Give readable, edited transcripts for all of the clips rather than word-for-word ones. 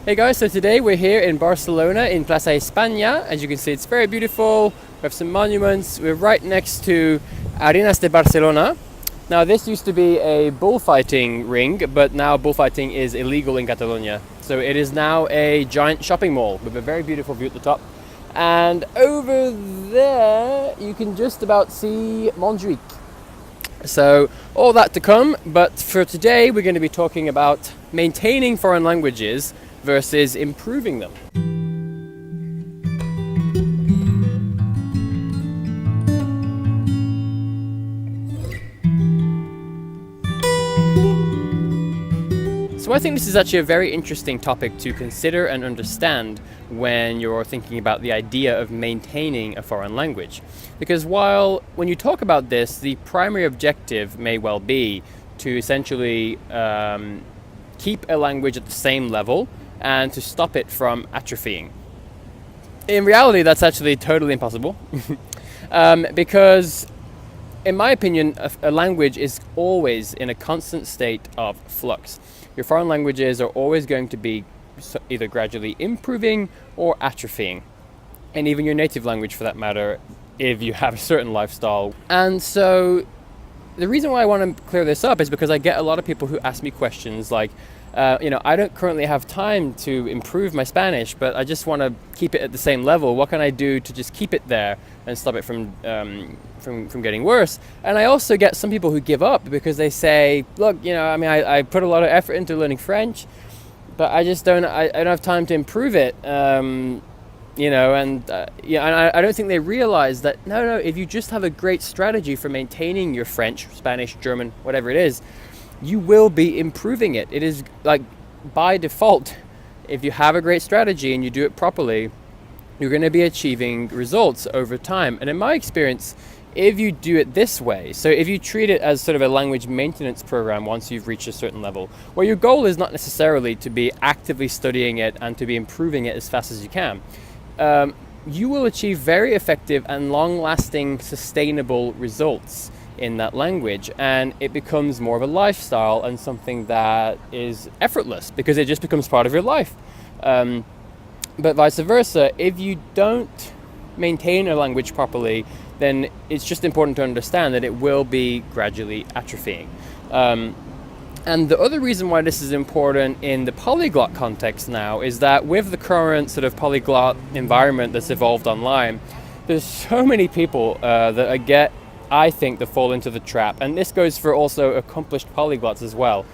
Hey guys, so today we're here in Barcelona in Plaza España. As you can see, it's very beautiful. We have some monuments. We're right next to Arenas de Barcelona. Now this used to be a bullfighting ring, but now bullfighting is illegal in Catalonia. So it is now a giant shopping mall with a very beautiful view at the top. And over there, you can just about see Montjuic. So all that to come, but for today we're going to be talking about maintaining foreign languages versus improving them. So I think this is actually a very interesting topic to consider and understand when you're thinking about the idea of maintaining a foreign language. Because when you talk about this, the primary objective may well be to essentially keep a language at the same level and to stop it from atrophying. In reality, that's actually totally impossible because in my opinion, a language is always in a constant state of flux. Your foreign languages are always going to be either gradually improving or atrophying. And even your native language for that matter, if you have a certain lifestyle. And so the reason why I want to clear this up is because I get a lot of people who ask me questions like, I don't currently have time to improve my Spanish, but I just want to keep it at the same level. What can I do to just keep it there and stop it from getting worse? And I also get some people who give up because they say, look, I put a lot of effort into learning French, but I just don't have time to improve it. And I don't think they realize that, no, if you just have a great strategy for maintaining your French, Spanish, German, whatever it is, you will be improving it. It is like by default, if you have a great strategy and you do it properly, you're going to be achieving results over time. And in my experience, if you do it this way, so if you treat it as sort of a language maintenance program once you've reached a certain level, where your goal is not necessarily to be actively studying it and to be improving it as fast as you can, you will achieve very effective and long-lasting, sustainable results in that language, and it becomes more of a lifestyle and something that is effortless because it just becomes part of your life. But vice versa, if you don't maintain a language properly, then it's just important to understand that it will be gradually atrophying. And the other reason why this is important in the polyglot context now is that with the current sort of polyglot environment that's evolved online, there's so many people I think that fall into the trap, and this goes for also accomplished polyglots as well.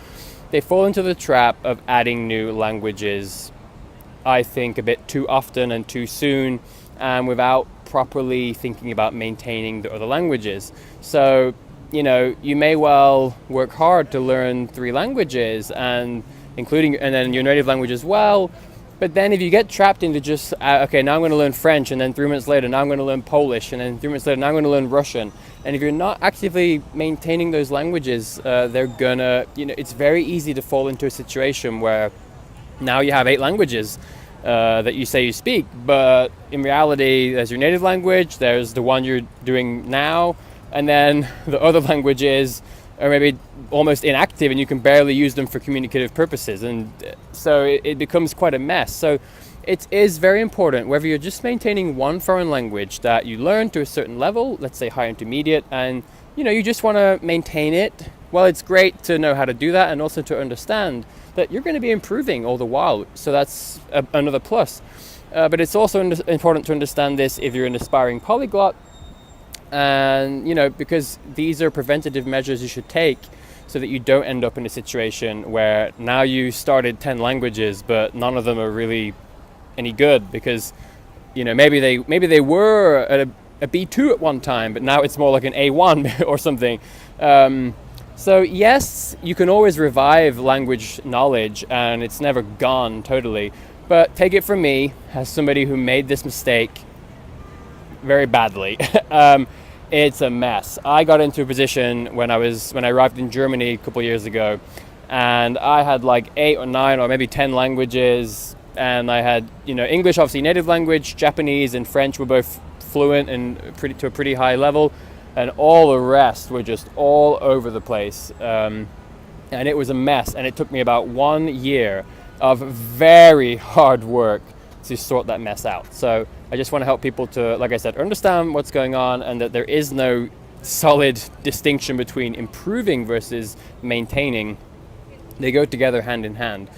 They fall into the trap of adding new languages, I think, a bit too often and too soon, and without properly thinking about maintaining the other languages. So, you may well work hard to learn 3 languages, and then your native language as well. But then if you get trapped into just, now I'm going to learn French, and then 3 minutes later, now I'm going to learn Polish, and then 3 minutes later, now I'm going to learn Russian. And if you're not actively maintaining those languages, it's very easy to fall into a situation where now you have 8 languages that you say you speak, but in reality, there's your native language, there's the one you're doing now, and then the other languages are maybe almost inactive and you can barely use them for communicative purposes. And so it becomes quite a mess. So it is very important, whether you're just maintaining one foreign language that you learn to a certain level, let's say high intermediate, and you just want to maintain it. Well, it's great to know how to do that and also to understand that you're going to be improving all the while. So that's another plus. But it's also important to understand this if you're an aspiring polyglot. And, because these are preventative measures you should take so that you don't end up in a situation where now you started 10 languages, but none of them are really any good because, maybe they were at a B2 at one time, but now it's more like an A1 or something. So yes, you can always revive language knowledge and it's never gone totally, but take it from me as somebody who made this mistake very badly. It's a mess. I got into a position when I arrived in Germany a couple of years ago, and I had like 8 or 9 or maybe 10 languages, and I had English, obviously native language, Japanese and French were both fluent and to a pretty high level, and all the rest were just all over the place, and it was a mess. And it took me about 1 year of very hard work to sort that mess out. So I just want to help people to, like I said, understand what's going on, and that there is no solid distinction between improving versus maintaining. They go together hand in hand.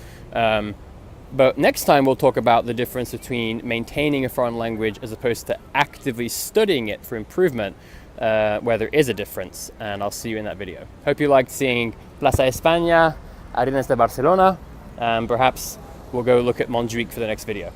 But next time we'll talk about the difference between maintaining a foreign language as opposed to actively studying it for improvement, where there is a difference, and I'll see you in that video. Hope you liked seeing Plaza España, Arenas de Barcelona, and perhaps we'll go look at Montjuic for the next video.